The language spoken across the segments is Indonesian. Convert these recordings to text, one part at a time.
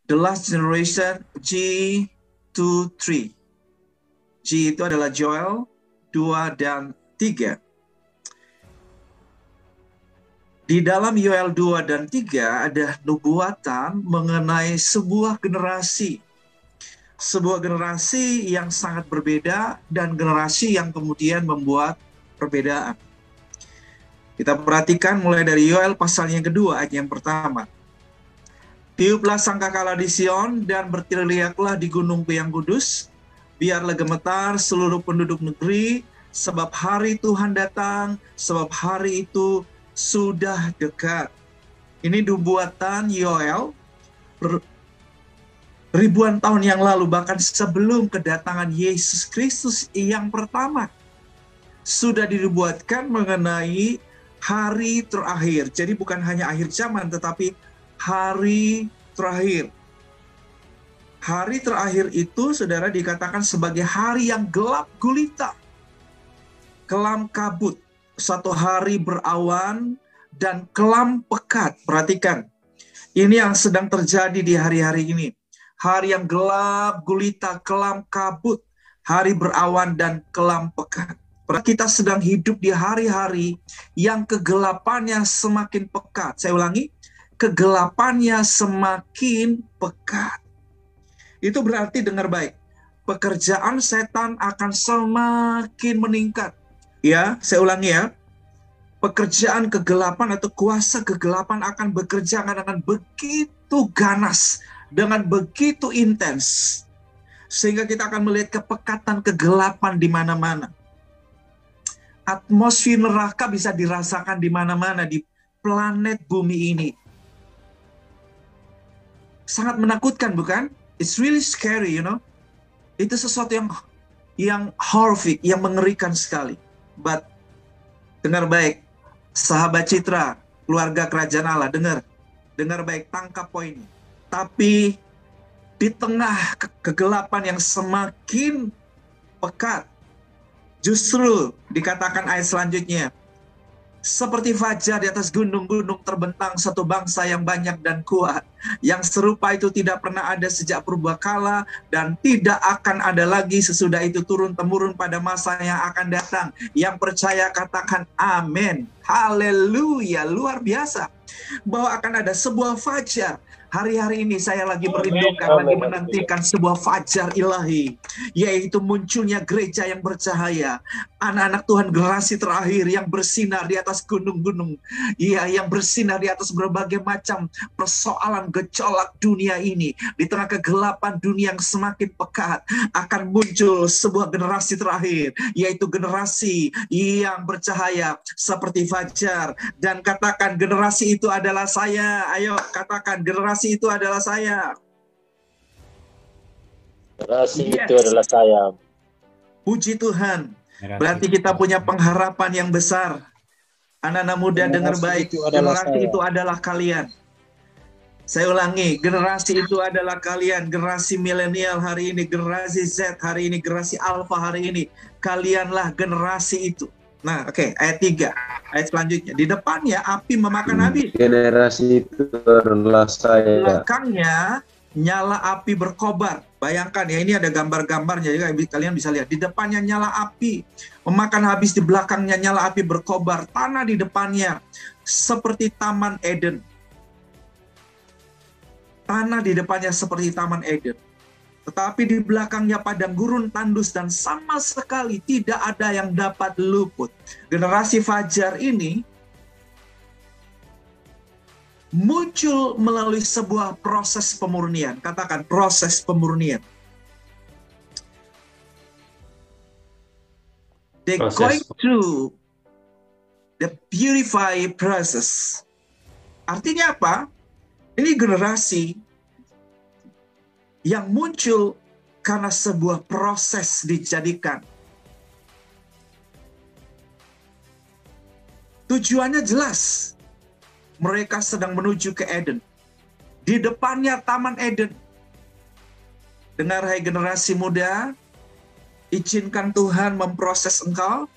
The last generation, G2-3. G itu adalah Joel 2 dan 3. Di dalam Yoel 2 dan 3 ada nubuatan mengenai sebuah generasi. Sebuah generasi yang sangat berbeda dan generasi yang kemudian membuat perbedaan. Kita perhatikan mulai dari Yoel pasal yang kedua ayat yang pertama. Tiuplah sangkakala di Sion dan berteriaklah di gunungku yang kudus. Biarlah gemetar seluruh penduduk negeri, sebab hari Tuhan datang, sebab hari itu sudah dekat. Ini nubuatan Yoel ribuan tahun yang lalu, bahkan sebelum kedatangan Yesus Kristus yang pertama. Sudah dinubuatkan mengenai hari terakhir. Jadi bukan hanya akhir zaman, tetapi hari terakhir. Hari terakhir itu, saudara, dikatakan sebagai hari yang gelap gulita, kelam kabut, satu hari berawan dan kelam pekat. Perhatikan, ini yang sedang terjadi di hari-hari ini. Hari yang gelap gulita, kelam kabut, hari berawan dan kelam pekat. Kita sedang hidup di hari-hari yang kegelapannya semakin pekat. Saya ulangi, kegelapannya semakin pekat. Itu berarti, dengar baik, pekerjaan setan akan semakin meningkat. Ya, saya ulangi ya. Pekerjaan kegelapan atau kuasa kegelapan akan bekerja dengan begitu ganas, dengan begitu intens, sehingga kita akan melihat kepekatan kegelapan di mana-mana. Atmosfer neraka bisa dirasakan di mana-mana di planet bumi ini. Sangat menakutkan, bukan? It's really scary, you know. Itu sesuatu yang horrific, yang mengerikan sekali. But dengar baik, sahabat Citra, keluarga kerajaan Allah, dengar baik, tangkap poinnya. Tapi di tengah kegelapan yang semakin pekat, justru dikatakan ayat selanjutnya, seperti fajar di atas gunung-gunung terbentang satu bangsa yang banyak dan kuat, yang serupa itu tidak pernah ada sejak purbakala dan tidak akan ada lagi sesudah itu turun-temurun pada masa yang akan datang. Yang percaya katakan amin. Haleluya, luar biasa. Bahwa akan ada sebuah fajar. Hari-hari ini saya lagi merindukan, lagi menantikan sebuah fajar ilahi, yaitu munculnya gereja yang bercahaya, anak-anak Tuhan generasi terakhir yang bersinar di atas gunung-gunung, ya, yang bersinar di atas berbagai macam persoalan gejolak dunia ini. Di tengah kegelapan dunia yang semakin pekat, akan muncul sebuah generasi terakhir, yaitu generasi yang bercahaya seperti fajar. Dan katakan, generasi itu adalah saya. Ayo katakan, generasi itu adalah saya. Generasi itu adalah saya. Puji Tuhan. Berarti kita punya pengharapan yang besar. Anak-anak muda, dengar baik, generasi itu adalah kalian. Saya ulangi, generasi itu adalah kalian. Generasi milenial hari ini, generasi Z hari ini, generasi Alpha hari ini. Kalianlah generasi itu. Nah, oke, ayat 3. Ayat selanjutnya. Di depannya api memakan habis. Generasi itu adalah saya. Belakangnya nyala api berkobar. Bayangkan ya, ini ada gambar-gambarnya, jadi kalian bisa lihat. Di depannya nyala api memakan habis, di belakangnya nyala api berkobar. Tanah di depannya seperti Taman Eden. Tanah di depannya seperti Taman Eden. Tetapi di belakangnya padang gurun tandus dan sama sekali tidak ada yang dapat luput. Generasi fajar ini muncul melalui sebuah proses pemurnian. Katakan, proses pemurnian. They going through the purify process. Artinya apa? Ini generasi yang muncul karena sebuah proses dijadikan. Tujuannya jelas. Mereka sedang menuju ke Eden. Di depannya Taman Eden. Dengar, hai generasi muda, izinkan Tuhan memproses engkau,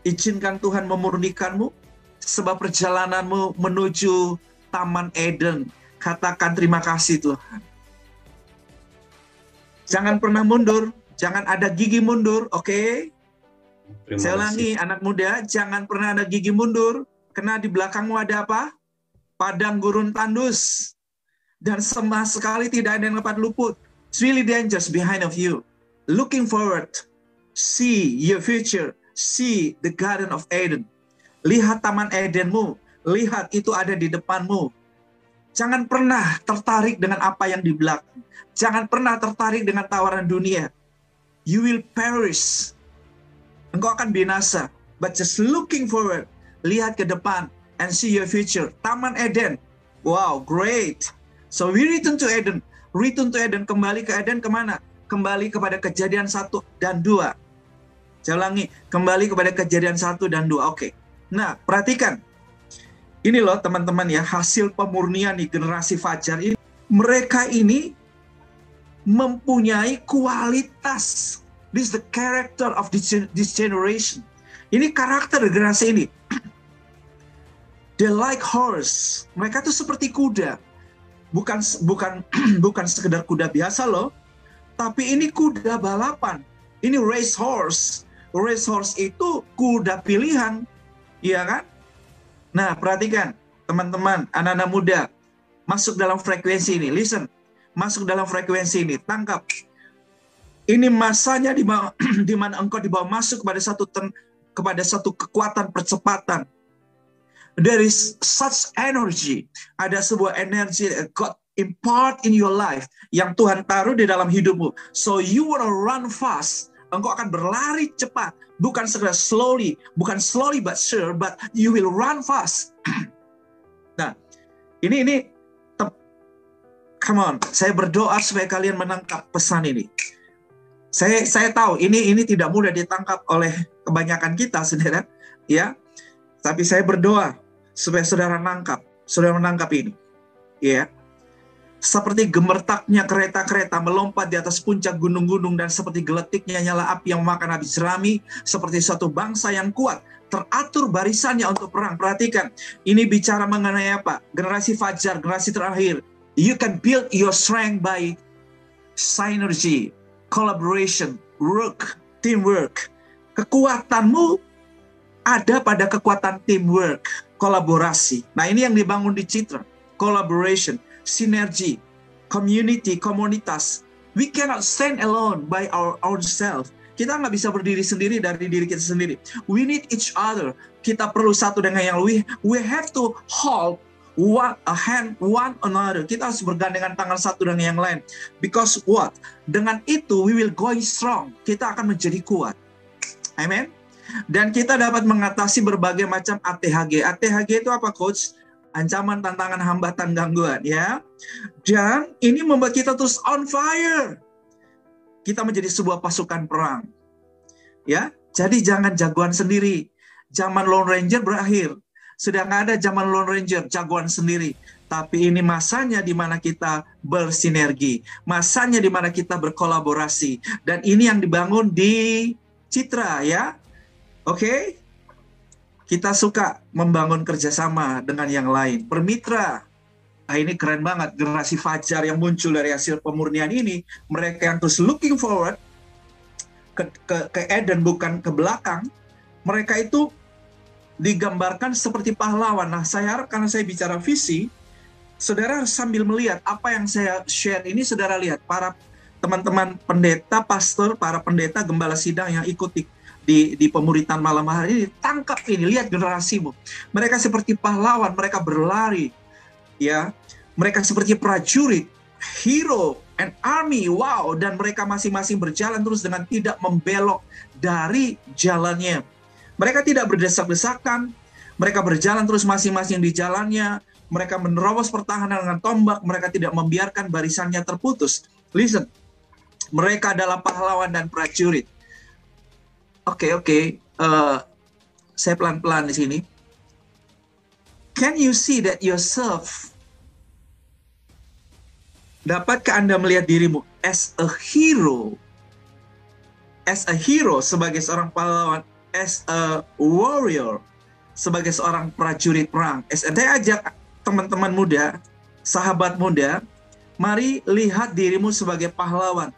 izinkan Tuhan memurnikanmu, sebab perjalananmu menuju Taman Eden. Katakan terima kasih Tuhan. Jangan pernah mundur, jangan ada gigi mundur, oke? Terima Saya kasih. ulangi, anak muda, jangan pernah ada gigi mundur, karena di belakangmu ada apa? Padang gurun tandus. Dan sama sekali tidak ada yang dapat luput. It's really dangerous behind of you. Looking forward, see your future, see the Garden of Eden. Lihat Taman Edenmu, lihat itu ada di depanmu. Jangan pernah tertarik dengan apa yang di belakang. Jangan pernah tertarik dengan tawaran dunia. You will perish. Engkau akan binasa. But just looking forward, lihat ke depan and see your future. Taman Eden. Wow, great. So we return to Eden. Return to Eden. Kembali ke Eden kemana? Kembali kepada Kejadian 1 dan 2. Saya ulangi, kembali kepada Kejadian 1 dan 2. Oke. Nah, perhatikan. Ini loh teman-teman ya, hasil pemurnian di generasi Fajar ini. Mereka ini mempunyai kualitas. This is the character of this generation. Ini karakter generasi ini. They like horse. Mereka tuh seperti kuda. Bukan sekedar kuda biasa loh. Tapi ini kuda balapan. Ini race horse. Race horse itu kuda pilihan. Iya kan? Nah, perhatikan teman-teman, anak-anak muda. Masuk dalam frekuensi ini. Listen. Masuk dalam frekuensi ini. Tangkap. Ini masanya di mana engkau dibawa masuk kepada satu kekuatan percepatan. There is such energy. Ada sebuah energi that God impart in your life yang Tuhan taruh di dalam hidupmu. So you wanna run fast. Engkau akan berlari cepat, bukan sekedar slowly, bukan slowly but sure, but you will run fast. Nah, ini come on, saya berdoa supaya kalian menangkap pesan ini. Saya tahu ini tidak mudah ditangkap oleh kebanyakan kita, saudara, ya. Tapi saya berdoa supaya saudara menangkap ini, ya. Seperti gemertaknya kereta-kereta melompat di atas puncak gunung-gunung dan seperti geletiknya nyala api yang memakan habis jerami, seperti suatu bangsa yang kuat, teratur barisannya untuk perang. Perhatikan, ini bicara mengenai apa? Generasi Fajar, generasi terakhir. You can build your strength by synergy, collaboration, work, teamwork. Kekuatanmu ada pada kekuatan teamwork, kolaborasi. Nah, ini yang dibangun di Citra. Collaboration, sinergi, community, komunitas. We cannot stand alone by ourselves. Kita nggak bisa berdiri sendiri dari diri kita sendiri. We need each other. Kita perlu satu dengan yang lain. We have to hold one another. Kita harus bergandengan tangan satu dengan yang lain. Because what? Dengan itu we will going strong. Kita akan menjadi kuat. Amen. Dan kita dapat mengatasi berbagai macam ATHG. ATHG itu apa, coach? Ancaman, tantangan, hambatan, gangguan, ya. Dan ini membuat kita terus on fire. Kita menjadi sebuah pasukan perang. Ya. Jadi jangan jagoan sendiri. Zaman Lone Ranger berakhir. Sudah nggak ada zaman Lone Ranger, jagoan sendiri. Tapi ini masanya di mana kita bersinergi. Masanya di mana kita berkolaborasi. Dan ini yang dibangun di Citra, ya. Oke? Kita suka membangun kerjasama dengan yang lain. Bermitra. Nah, ini keren banget. Generasi Fajar yang muncul dari hasil pemurnian ini. Mereka yang terus looking forward ke Eden, bukan ke belakang. Mereka itu digambarkan seperti pahlawan. Nah, saya harap karena saya bicara visi, saudara sambil melihat apa yang saya share ini, saudara lihat para teman-teman pendeta, pastor, para pendeta, gembala sidang yang ikut di pemuritan malam hari ini, tangkap ini, lihat generasimu. Mereka seperti pahlawan, mereka berlari, ya. Mereka seperti prajurit, hero, and army, wow. Dan mereka masing-masing berjalan terus dengan tidak membelok dari jalannya. Mereka tidak berdesak-desakan, mereka berjalan terus masing-masing di jalannya, mereka menerobos pertahanan dengan tombak, mereka tidak membiarkan barisannya terputus. Listen, mereka adalah pahlawan dan prajurit. Oke. Saya pelan-pelan di sini. Can you see that yourself? Dapatkah Anda melihat dirimu as a hero? As a hero, sebagai seorang pahlawan. As a warrior, sebagai seorang prajurit perang. Saya ajak teman-teman muda, sahabat muda, mari lihat dirimu sebagai pahlawan.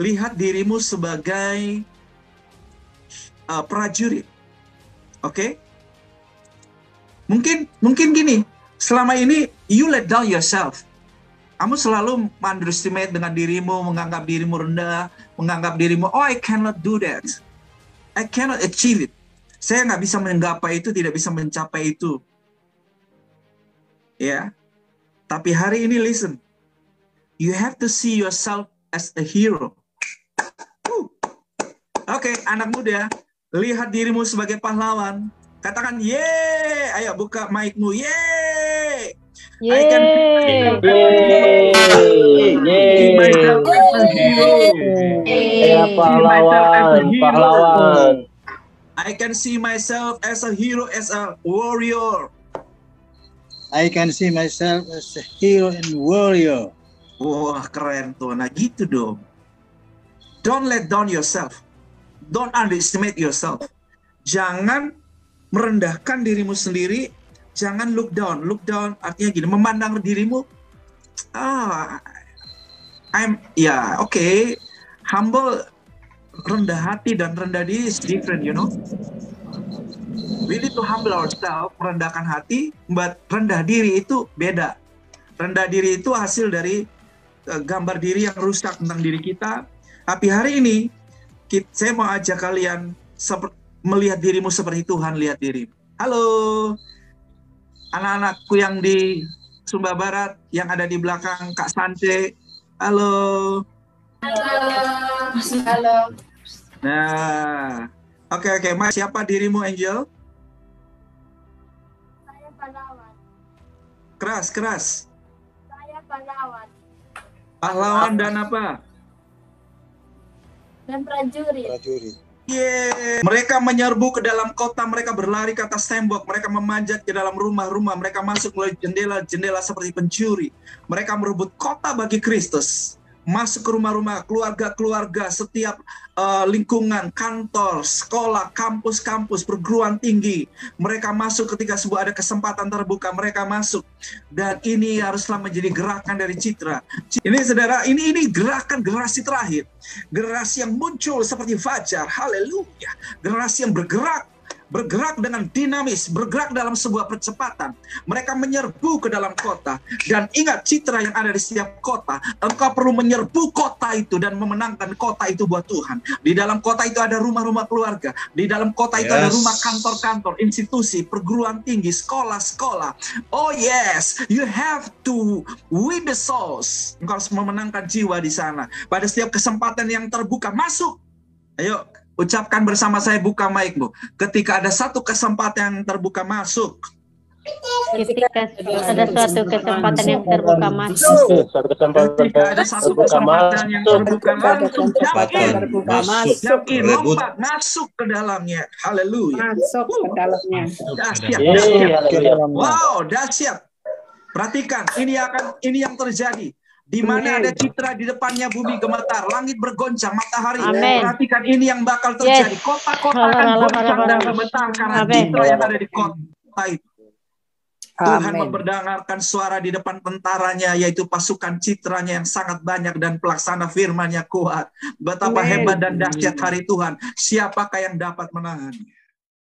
lihat dirimu sebagai prajurit. Oke? Mungkin gini, selama ini you let down yourself. Kamu selalu underestimate dengan dirimu, menganggap dirimu rendah, menganggap dirimu, oh I cannot do that. I cannot achieve it. Saya nggak bisa menggapai itu, tidak bisa mencapai itu. Ya. Tapi hari ini listen. You have to see yourself as a hero. Oke, anak muda, lihat dirimu sebagai pahlawan. Katakan, yeay! Ayo buka mic-mu, yeay! I can see myself as a hero. Pahlawan. I can see myself as a hero, as a warrior. I can see myself as a hero and warrior. Wah, keren tuh. Nah, gitu dong. Don't let down yourself. Don't underestimate yourself. Jangan merendahkan dirimu sendiri. Jangan look down. Look down artinya gini, memandang dirimu. Okay. Humble, rendah hati dan rendah diri is different, you know. We need to humble ourselves, merendahkan hati, but rendah diri itu beda. Rendah diri itu hasil dari gambar diri yang rusak tentang diri kita. Tapi hari ini, saya mau ajak kalian melihat dirimu seperti Tuhan lihat dirimu. Halo, anak-anakku yang di Sumba Barat, yang ada di belakang Kak Sante. Halo. Halo. Nah, oke. Mas, siapa dirimu, Angel? Saya pahlawan. Keras. Saya pahlawan. Pahlawan dan apa? Dan prajurit. Yeah. Mereka menyerbu ke dalam kota, mereka berlari ke atas tembok, mereka memanjat ke dalam rumah-rumah, mereka masuk melalui jendela-jendela seperti pencuri. Mereka merebut kota bagi Kristus. Masuk ke rumah-rumah, keluarga-keluarga, setiap lingkungan, kantor, sekolah, kampus-kampus, perguruan tinggi. Mereka masuk ketika sebuah ada kesempatan terbuka, mereka masuk. Dan ini haruslah menjadi gerakan dari Citra. Ini saudara, ini gerakan generasi terakhir. Generasi yang muncul seperti fajar, haleluya. Generasi yang bergerak dengan dinamis, bergerak dalam sebuah percepatan. Mereka menyerbu ke dalam kota. Dan ingat, Citra yang ada di setiap kota, engkau perlu menyerbu kota itu dan memenangkan kota itu buat Tuhan. Di dalam kota itu ada rumah-rumah keluarga. Di dalam kota itu ada rumah kantor-kantor, institusi, perguruan tinggi, sekolah-sekolah. Oh yes, you have to win the souls. Engkau harus memenangkan jiwa di sana. Pada setiap kesempatan yang terbuka, masuk. Ayo, ucapkan bersama saya, buka mic-mu. Ketika ada satu kesempatan yang terbuka, masuk. Ketika ada suatu kesempatan yang terbuka, masuk. Ketika ada satu kesempatan yang terbuka, langsung yakin, lompat, masuk ke dalamnya. Haleluya. Masuk ke dalamnya. Dahsyat. Wow, dahsyat. Perhatikan, ini yang terjadi. Di mana ada Citra, di depannya bumi gemetar, langit bergoncang, matahari. Amen. Perhatikan, ini yang bakal terjadi. Kota-kota akan goncang dan gemetar karena Citra yang ada di kota itu. Tuhan memperdengarkan suara di depan tentaranya, yaitu pasukan Citranya yang sangat banyak dan pelaksana firman-Nya kuat. Betapa hebat dan dahsyat hari Tuhan. Siapakah yang dapat menahan?